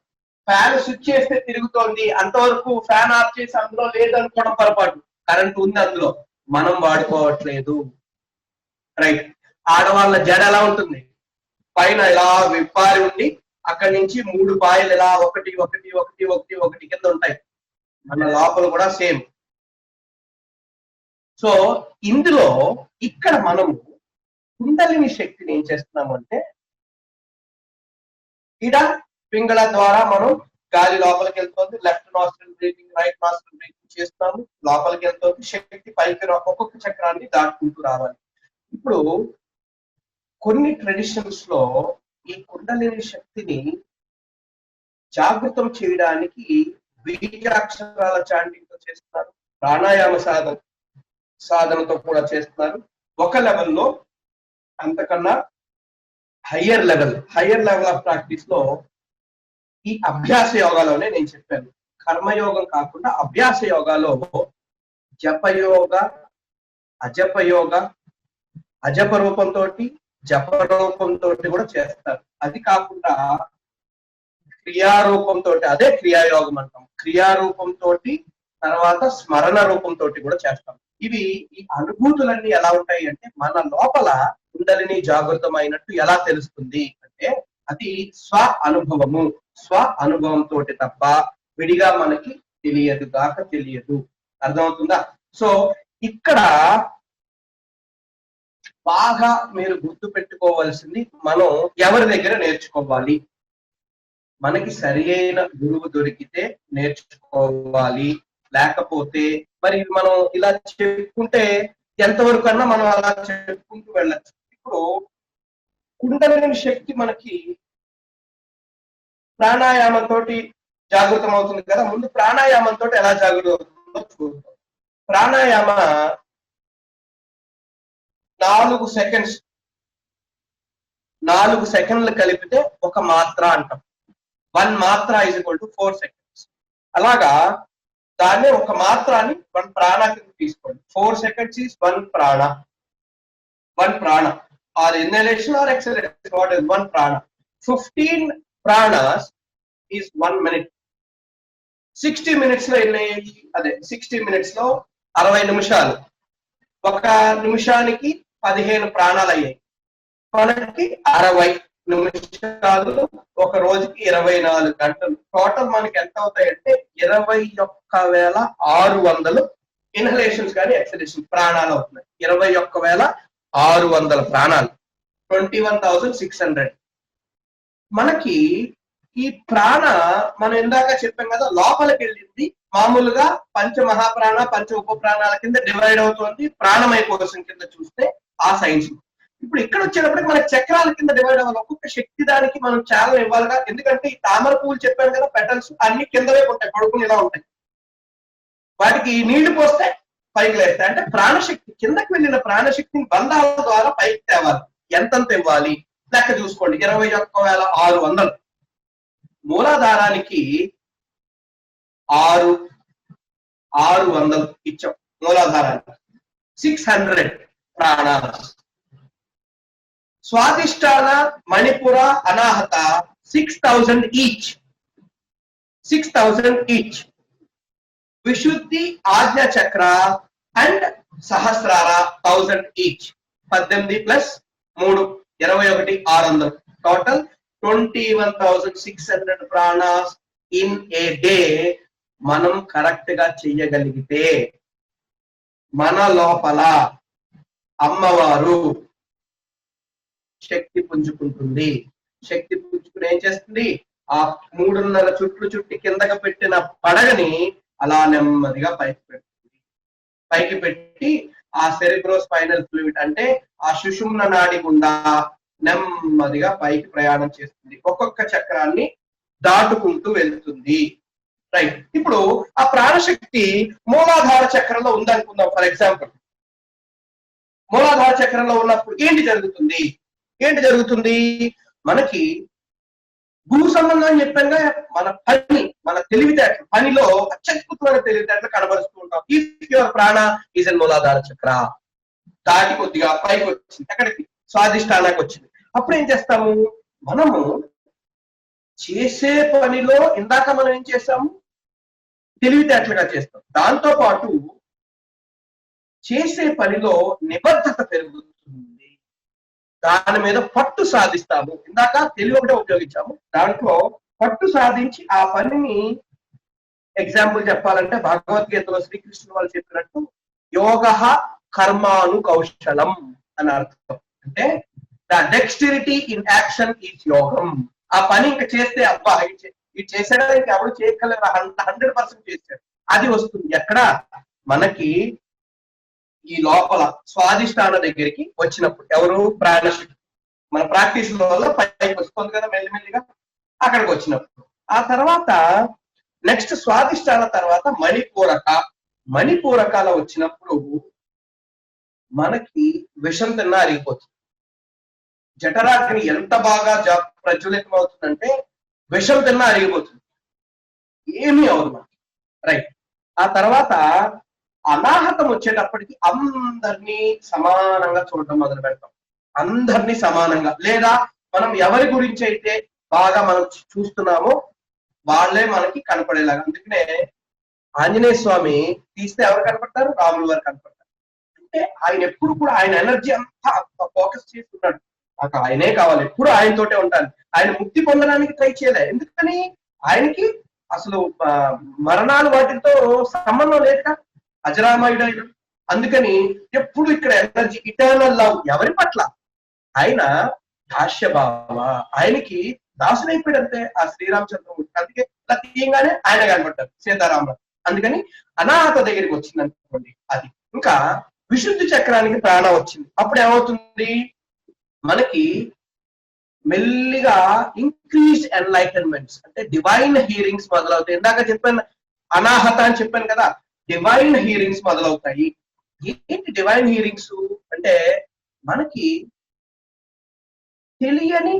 ఫ్యాన్ స్విచ్ చేస్తే తిరుగుతోంది, అంతవరకు ఫ్యాన్ ఆఫ్ చేసి అందులో లేదు అనుకోవడం పొరపాటు. కరెంట్ ఉంది అందులో, మనం వాడుకోవట్లేదు. రైట్. ఆడవాళ్ళ జడ ఎలా ఉంటుంది? పైన ఇలా విప్పారి ఉండి అక్కడి నుంచి 3 పాయలు ఇలా ఒకటి ఒకటి ఒకటి ఒకటి ఒకటి కింద ఉంటాయి. మన లోపల కూడా సేమ్. సో ఇందులో ఇక్కడ మనము కుండలిని శక్తిని ఏం చేస్తున్నాము అంటే, ఇడ పింగళ ద్వారా మనం గాలి లోపలికి వెళ్తుంది. Left nostril breathing, right nostril breathing చేస్తున్నాము, లోపలికి వెళ్తుంది. శక్తి పైకి ఒక్కొక్క చక్రాన్ని దాటుకుంటూ రావాలి. ఇప్పుడు కొన్ని ట్రెడిషన్స్ లో ఈ కుండలిని శక్తిని జాగృతం చేయడానికి బీజాక్షరాల చాంటింగ్ తో చేస్తున్నారు, ప్రాణాయామ సాధనతో కూడా చేస్తున్నారు. ఒక లెవెల్లో అంతకన్నా హయ్యర్ లెవెల్ ఆఫ్ ప్రాక్టీస్ లో ఈ అభ్యాస యోగాలోనే నేను చెప్పాను. కర్మయోగం కాకుండా అభ్యాస యోగాలో జపయోగ, అజపయోగ, అజప రూపంతో జప రూపంతో కూడా చేస్తారు. అది కాకుండా క్రియారూపంతో, అదే క్రియాయోగం అంటాం. క్రియారూపంతో తర్వాత స్మరణ రూపంతో కూడా చేస్తాం. ఇవి ఈ అనుభూతులన్నీ ఎలా ఉంటాయి అంటే, మన లోపల కుండలిని జాగృతమైనట్టు ఎలా తెలుస్తుంది అంటే, అది స్వ అనుభవంతో తప్ప విడిగా మనకి తెలియదు. అర్థమవుతుందా? సో ఇక్కడ బాగా మీరు గుర్తు పెట్టుకోవాల్సింది, మనం ఎవరి దగ్గర నేర్చుకోవాలి? మనకి సరి అయిన గురువు దొరికితే నేర్చుకోవాలి. లేకపోతే మరి మనం ఇలా చెప్పుకుంటే ఎంతవరకు అన్నా మనం అలా చెప్పుకుంటూ వెళ్ళచ్చు. ఇప్పుడు కుండలిని శక్తి మనకి ప్రాణాయామంతో జాగృతం అవుతుంది కదా. ముందు ప్రాణాయామంతో ఎలా జాగృతం అవుతుందో చూద్దాం. ప్రాణాయామ 4 సెకండ్లు కలిపితే ఒక మాత్ర అంటాం. 1 మాత్ర ఈజ్ ఈక్వల్ టు 4 seconds. అలాగా దాన్నే ఒక మాత్రాన్ని 1 ప్రాణ కింద తీసుకోండి. 4 seconds is 1 prana. 1 prana are inhalation or exhalation, what is 1 prana. 15 ప్రాణాస్ is 1 minute. 60 minutes లో ఎన్ని? అదే 60 minutes లో 60 నిమిషాలు. ఒక నిమిషానికి 15 ప్రాణాలు అయ్యాయి. మనకి 60 నిమిషాలు, ఒక రోజుకి 24 గంటలు. టోటల్ మనకి ఎంత అవుతాయంటే 21,600 ఇన్హలేషన్స్ కానీ ఎక్సలేషన్ ప్రాణాలు అవుతున్నాయి. 21,600 ప్రాణాలు, 21,600. మనకి ఈ ప్రాణ, మనం ఇందాక చెప్పాం కదా, లోపలికి వెళ్ళింది. మామూలుగా పంచమహాప్రాణ, పంచ ఉప ప్రాణాల కింద డివైడ్ అవుతుంది ప్రాణమయ కోశం కింద చూస్తే ఆ సైన్స్. ఇప్పుడు ఇక్కడ వచ్చేటప్పటికి మనకి చక్రాల కింద డివైడ్ అవ్వాలి. ఒక్కొక్క శక్తి దానికి మనం చాలా ఇవ్వాలిగా. ఎందుకంటే ఈ తామర పువ్వులు చెప్పాను కదా, పెటల్స్ అన్ని కిందవే ఉంటాయి, పడుకుని ఇలా ఉంటాయి. వాటికి నీళ్లు పోస్తే పైకి లేస్తాయి. అంటే ప్రాణశక్తి, కిందకి వెళ్ళిన ప్రాణశక్తిని బంధాల ద్వారా పైకి తేవాలి. ఎంతంత ఇవ్వాలి లెక్క చూసుకోండి. 21,600 మూలాధారానికి 600 ఇచ్చాం. మూలాధారానికి 600 ప్రాణాలు. స్వాదిష్టాన, మణిపుర, అనాహత 6,000 ఈచ్. 6,000 ఈచ్. విశుద్ధి, ఆజ్ఞా చక్ర and Sahasrara 1000 each. 18 plus 3 21,600 total 21,600 pranas in a day. మనం కరెక్ట్ గా చెయ్యగలిగితే మన లోపల అమ్మవారు శక్తి పుంజుకుంటుంది. శక్తి పుంజుకుని ఏం చేస్తుంది? ఆ 3.5 చుట్లు చుట్టి కిందకి పెట్టిన పడగని అలా నెమ్మదిగా పైకి పెడుతుంది. పైకి పెట్టి ఆ సెరిబ్రోస్పైనల్ ఫ్లూయిడ్ అంటే ఆ సుషుమ్న నాడి గుండా నెమ్మదిగా పైకి ప్రయాణం చేస్తుంది. ఒక్కొక్క చక్రాన్ని దాటుకుంటూ వెళ్తుంది. రైట్. ఇప్పుడు ఆ ప్రాణశక్తి మూలాధార చక్రంలో ఉందనుకుందాం. ఫర్ ఎగ్జాంపుల్ మూలాధార చక్రంలో ఉన్నప్పుడు ఏంటి జరుగుతుంది? మనకి భూ సంబంధం చెప్పానుగా, మన పని, మన తెలివితేటలు, పనిలో అత్యద్భుతమైన తెలివితేటలు కనబరుస్తూ ఉంటాం. ఇఫ్ యువర్ ప్రాణ ఈజ్ ఇన్ మూలాధార చక్ర, దాటి కొద్దిగా పైకి వచ్చింది, ఎక్కడికి? స్వాదిష్టానానికి వచ్చింది. అప్పుడు ఏం చేస్తాము? మనము చేసే పనిలో ఇందాక మనం ఏం చేస్తాము? తెలివితేటలుగా చేస్తాం. దాంతో పాటు చేసే పనిలో నిబద్ధత పెరుగుతుంది. దాని మీద పట్టు సాధిస్తాము. ఇందాక తెలివి ఒకటే ఉపయోగించాము, దాంట్లో పట్టు సాధించి ఆ పనిని, ఎగ్జాంపుల్ చెప్పాలంటే భగవద్గీతలో శ్రీకృష్ణుడు వాళ్ళు చెప్పినట్టు యోగ కర్మాను కౌశలం అని అర్థం. అంటే the dexterity in action is యోగం. ఆ పని ఇంకా చేస్తే అబ్బా ఇది చేసాడా, ఇంకా ఎవరు చేయగలరు, 100% చేశాడు, అది వస్తుంది. ఎక్కడ? మనకి ఈ లోపల స్వాదిష్టాన దగ్గరికి వచ్చినప్పుడు. ఎవరు? ప్రాణశక్తి. మన ప్రాక్టీస్ వల్ల పైకి వస్తుంది కదా మెల్లిమెల్లిగా, అక్కడికి వచ్చినప్పుడు. ఆ తర్వాత నెక్స్ట్ స్వాదిష్టాన తర్వాత మణిపూరకాల వచ్చినప్పుడు మనకి విషం తిన్నా అరిగిపోతుంది. జఠరాగ్ని ఎంత బాగా ప్రజ్వలితం అవుతుందంటే విషం తిన్నా అరిగిపోతుంది, ఏమీ అవదు మనకి. రైట్. ఆ తర్వాత అనాహతం వచ్చేటప్పటికి అందరినీ సమానంగా చూడటం మొదలు పెడతాం. అందరినీ సమానంగా, లేదా మనం ఎవరి గురించి అయితే బాగా మనం చూస్తున్నామో వాళ్ళే మనకి కనపడేలాగా. అందుకనే ఆంజనేయ స్వామి తీస్తే ఎవరు కనపడతారు? రాములు వారు కనపడతారు. అంటే ఆయన ఎప్పుడు కూడా ఆయన ఎనర్జీ అంతా ఫోకస్ చేస్తున్నాడు. నాకు ఆయనే కావాలి, ఎప్పుడు ఆయనతోటే ఉంటాను. ఆయన ముక్తి పొందడానికి ట్రై చేయలే. ఎందుకని? ఆయనకి అసలు మరణాలు వాటితో సంబంధం లేదుగా, అజరామయుడు ఆయన. అందుకని ఎప్పుడు ఇక్కడ ఎనర్జీ, ఇటర్నల్ లవ్ ఎవరి పట్ల? ఆయన దాస్యభావ, ఆయనకి దాసులైపోయాడంతే ఆ శ్రీరామచంద్రమూర్తి. అందుకే ఇలా తీయంగానే ఆయన కనబడ్డారు సీతారామరావు. అందుకని అనాహత దగ్గరికి వచ్చింది అనుకోండి అది. ఇంకా విశుద్ధి చక్రానికి ప్రాణం వచ్చింది. అప్పుడు ఏమవుతుంది? మనకి మెల్లిగా ఇంక్రీజ్ ఎన్లైటన్మెంట్స్ అంటే డివైన్ హీరింగ్స్ మొదలవుతాయి. ఇందాక చెప్పాను అనాహత అని చెప్పాను కదా, డివైన్ హీరింగ్స్ మొదలవుతాయి. ఏంటి డివైన్ హీరింగ్స్ అంటే? మనకి తెలియని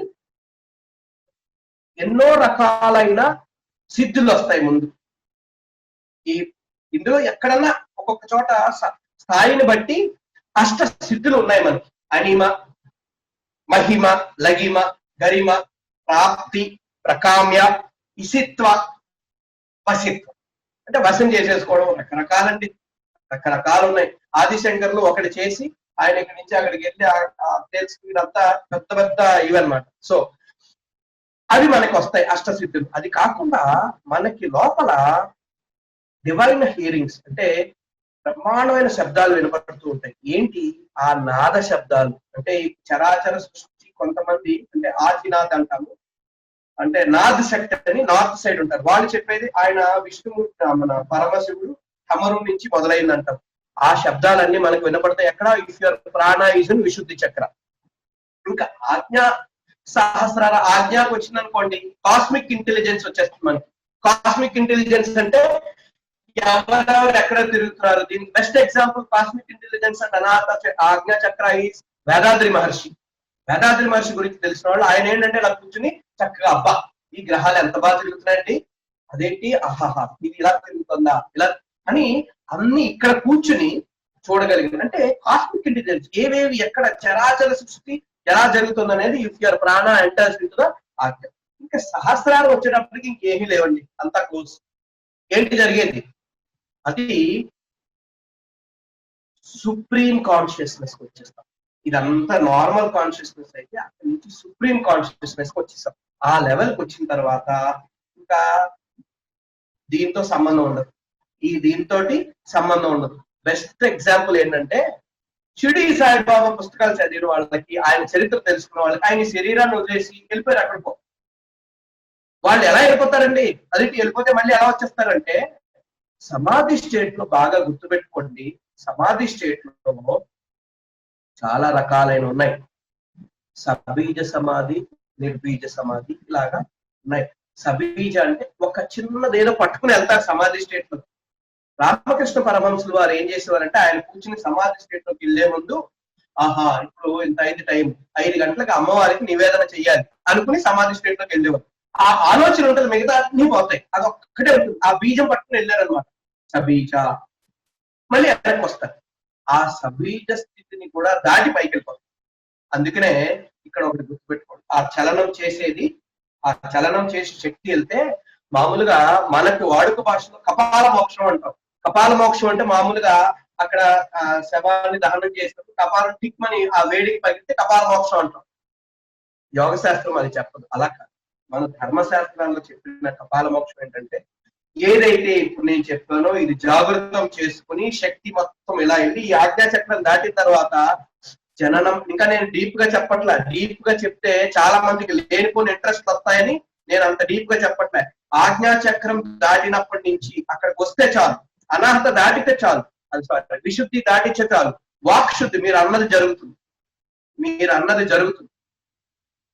ఎన్నో రకాలైన సిద్ధులు వస్తాయి ముందు. ఇందులో ఎక్కడన్నా ఒక్కొక్క చోట స్థాయిని బట్టి అష్ట సిద్ధులు ఉన్నాయి మనకి. అనిమ, మహిమ, లగిమ, గరిమ, ప్రాప్తి, ప్రకామ్య, ఇసిత్వ, వసిత్వం. అంటే వశం చేసేసుకోవడం రకరకాలండి, రకరకాలు ఉన్నాయి. ఆదిశంకర్లు ఒకటి చేసి ఆయన ఇక్కడి నుంచి అక్కడికి వెళ్ళి తెలుసుకున్నంతా పెద్ద పెద్ద ఇవన్నమాట. సో అవి మనకి వస్తాయి అష్టసిద్ధులు. అది కాకుండా మనకి లోపల డివైన్ హియరింగ్స్ అంటే బ్రహ్మాండమైన శబ్దాలు వినపడుతూ ఉంటాయి. ఏంటి? ఆ నాద శబ్దాలు. అంటే ఈ చరాచర సృష్టి కొంతమంది అంటే ఆదినాథ్ అంటాము, అంటే నాద్ శక్తి అని నార్త్ సైడ్ ఉంటారు. వాళ్ళు చెప్పేది ఆయన విష్ణుమూర్తి, మన పరమశివుడు హమరు నుంచి మొదలైంది అంటారు. ఆ శబ్దాలన్నీ మనకు వినపడతాయి. ఎక్కడ? ఇఫ్ యువర్ ప్రాణ ఈజ్ ఇన్ విశుద్ధి చక్ర. ఇంకా ఆజ్ఞా సహస్రార ఆజ్ఞకు వచ్చింది అనుకోండి, కాస్మిక్ ఇంటెలిజెన్స్ వచ్చేస్తుంది మనకి. కాస్మిక్ ఇంటెలిజెన్స్ అంటే ఎవరెవరు ఎక్కడ తిరుగుతున్నారు. దీనికి best example cosmic intelligence and Anahata Ajna chakra is Vedadri Maharshi. Vedadri Maharshi గురించి తెలిసిన వాళ్ళు ఆయన ఏంటంటే ఇలా కూర్చుని చక్కగా అబ్బా ఈ గ్రహాలు ఎంత బాగా తిరుగుతున్నాయండి, అదేంటి ఆహాహా ఇది ఇలా తిరుగుతుందా ఇలా అని అన్ని ఇక్కడ కూర్చుని చూడగలిగింది. అంటే కాస్మిక్ ఇంటెలిజెన్స్ ఏవేవి ఎక్కడ చరాచర సృష్టి ఎలా జరుగుతుంది అనేది ఇఫ్ యువర్ ప్రాణ ఎంటర్స్ ఇంటూ ద ఆజ్ఞ. ఇంకా సహస్రాలు వచ్చేటప్పటికి ఇంకేమీ లేవండి, అంతా క్లోజ్. ఏంటి జరిగేది? అది సుప్రీం కాన్షియస్నెస్ కి వచ్చేస్తాం. ఇదంతా నార్మల్ కాన్షియస్నెస్ అయితే అక్కడి నుంచి సుప్రీం కాన్షియస్నెస్ కి వచ్చేస్తాం. ఆ లెవెల్కి వచ్చిన తర్వాత ఇంకా దీంతో సంబంధం ఉండదు, ఈ దీంతో సంబంధం ఉండదు. బెస్ట్ ఎగ్జాంపుల్ ఏంటంటే షిరిడి సాయిబాబా పుస్తకాలు చదివిన వాళ్ళకి, ఆయన చరిత్ర తెలుసుకున్న వాళ్ళకి ఆయన శరీరాన్ని వదిలేసి వెళ్ళిపోయారు అక్కడికో. వాళ్ళు ఎలా వెళ్ళిపోతారండి? అది వెళ్ళిపోతే మళ్ళీ ఎలా వచ్చేస్తారంటే సమాధి స్టేట్ లో బాగా గుర్తుపెట్టుకోండి. సమాధి స్టేట్ లో చాలా రకాలైన ఉన్నాయి. సబీజ సమాధి, నిర్బీజ సమాధి ఇలాగా ఉన్నాయి. సబీజ అంటే ఒక చిన్నదేదో పట్టుకుని వెళ్తారు సమాధి స్టేట్ లో. రామకృష్ణ పరమహంసులు వారు ఏం చేసేవారంటే ఆయన కూర్చుని సమాధి స్టేట్ లోకి వెళ్లే ముందు ఆహా ఇప్పుడు ఇంత అయింది టైం, 5 గంటలకు అమ్మవారికి నివేదన చెయ్యాలి అనుకుని సమాధి స్టేట్ లోకి వెళ్ళేవారు. ఆ ఆలోచన ఉంటుంది, మిగతా అన్ని పోతాయి, అది ఒక్కటే ఉంటుంది. ఆ బీజం పట్టుకుని వెళ్ళారనమాట, సబీజ. మళ్ళీ వెనక్కి వస్తారు, ఆ సబీజ స్థితిని కూడా దాటి పైకి వెళ్ళిపోతారు. అందుకనే ఇక్కడ ఒకటి గుర్తుపెట్టుకోండి, ఆ చలనం చేసేది, ఆ చలనం చేసే శక్తి వెళ్తే మామూలుగా మనకు వాడుక భాషలో కపాల మోక్షం అంటాం. కపాల మోక్షం అంటే మామూలుగా అక్కడ శవాన్ని దహనం చేసినప్పుడు కపాలం టిక్మని ఆ వేడికి పగిలితే కపాల మోక్షం అంటాం. యోగ శాస్త్రం అది చెప్పదు, అలా కాదు. మన ధర్మశాస్త్రాల్లో చెప్పిన కపాల మోక్షం ఏంటంటే ఏదైతే ఇప్పుడు నేను చెప్పానో ఇది జాగృతం చేసుకుని శక్తి మొత్తం ఇలా వెళ్ళి ఈ ఆజ్ఞా చక్రం దాటిన తర్వాత జననం. ఇంకా నేను డీప్ గా చెప్పట్లే, డీప్ గా చెప్తే చాలా మందికి లేనిపోని ఇంట్రెస్ట్ వస్తాయని నేను అంత డీప్ గా చెప్పట్లే. ఆజ్ఞా చక్రం దాటినప్పటి నుంచి అక్కడికి వస్తే చాలు, అనాహత దాటితే చాలు, అది సారీ విశుద్ధి దాటితే చాలు, వాక్ శుద్ధి మీరు అన్నది జరుగుతుంది, మీరు అన్నది జరుగుతుంది.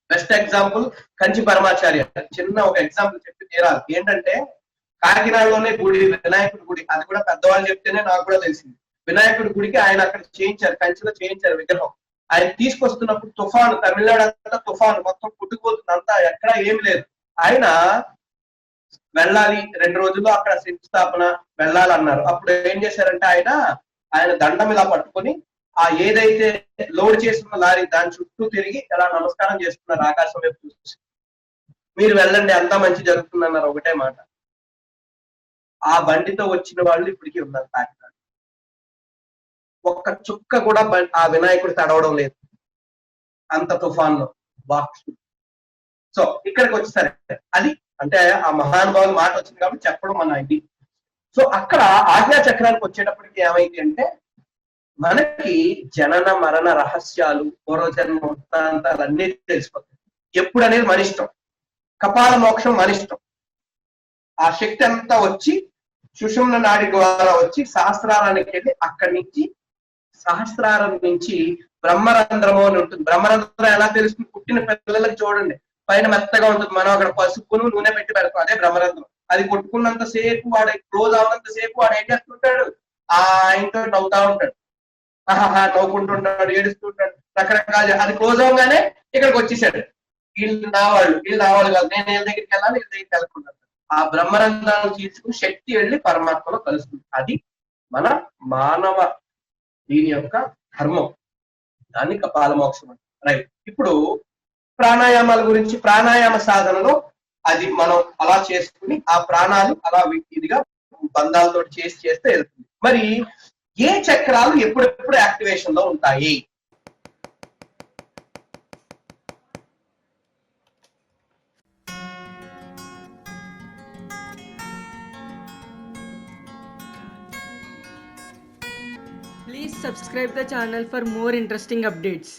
Best example Kanchi Paramacharya. చిన్న ఒక ఎగ్జాంపుల్ చెప్పి తీరాలి. ఏంటంటే కాకినాడలోనే గుడి, వినాయకుడి గుడి, అది కూడా పెద్దవాళ్ళు చెప్తేనే నాకు కూడా తెలిసింది. వినాయకుడి గుడికి ఆయన అక్కడ చేయించారు, కంచిలో చేయించారు విగ్రహం. ఆయన తీసుకొస్తున్నప్పుడు తుఫాను, తమిళనాడు అంతా తుఫాను, మొత్తం పుట్టుకుపోతుంది, అంతా ఎక్కడ ఏమి లేదు. ఆయన వెళ్ళాలి 2 రోజుల్లో అక్కడ శంకుస్థాపన వెళ్ళాలన్నారు. అప్పుడు ఏం చేశారంటే ఆయన దండం ఇలా పట్టుకొని ఆ ఏదైతే లోడ్ చేస్తున్న లారీ దాని చుట్టూ తిరిగి ఇలా నమస్కారం చేస్తున్నారు ఆకాశం వైపు చూసి. మీరు వెళ్ళండి అంతా మంచి జరుగుతుంది అన్నారు, ఒకటే మాట. ఆ బండితో వచ్చిన వాళ్ళు ఇప్పటికీ ఉన్నారు కాకినాడ. ఒక్క చుక్క కూడా ఆ వినాయకుడు తడవడం లేదు అంత తుఫాన్లో. సో ఇక్కడికి వచ్చేసరి అది అంటే ఆ మహానుభావుల మాట వచ్చింది కాబట్టి చెప్పడం మన ఇది. సో అక్కడ ఆజ్ఞా చక్రానికి వచ్చేటప్పటికి ఏమైంది అంటే మనకి జనన మరణ రహస్యాలు, పూర్వజన్మ వృత్తాంతాలు అన్ని తెలిసిపోతాయి. ఎప్పుడు అనేది మన ఇష్టం. కపాల మోక్షం మన ఇష్టం. ఆ శక్తి అంతా వచ్చి సుషుమ్న నాడి ద్వారా వచ్చి సహస్రారానికి వెళ్ళి అక్కడి నుంచి సహస్రారం నుంచి బ్రహ్మరంధ్రము అని ఉంటుంది. బ్రహ్మరంధ్రం ఎలా తెలుస్తుంది? పుట్టిన పిల్లలకి చూడండి, పైన మెత్తగా ఉంటుంది, మనం అక్కడ పసుపును నూనె పెట్టి పెడతాం, అదే బ్రహ్మరంధ్రం. అది కొట్టుకున్నంత సేపు వాడు క్లోజ్ అవునంత సేపు వాడు ఏం చేస్తుంటాడు? ఆయనతో నవ్వుతా ఉంటాడు, ఆహాహా నవ్వుకుంటుంటాడు, ఏడుస్తుంటాడు, రకరకాల. అది క్లోజ్ అవగానే ఇక్కడికి వచ్చేసాడు, వీళ్ళు నా వాళ్ళు కాదు, నేను వీళ్ళ దగ్గరికి వెళ్ళాలి, వీళ్ళ దగ్గరికి వెళ్ళకుంటాను. ఆ బ్రహ్మరంధ్రాన్ని తీసుకుని శక్తి వెళ్ళి పరమాత్మలో కలుస్తుంది. అది మన మానవ దీని యొక్క ధర్మం. దాన్ని కపాల మోక్షం అంటే. రైట్. ఇప్పుడు ప్రాణాయామాల గురించి, ప్రాణాయామ సాధనలో అది మనం అలా చేసుకుని ఆ ప్రాణాలు అలా ఇదిగా బంధాలతో చేస్తే వెళ్తుంది. మరి ఏ చక్రాలు ఎప్పుడెప్పుడు యాక్టివేషన్ లో ఉంటాయి? Please subscribe the channel for more interesting updates.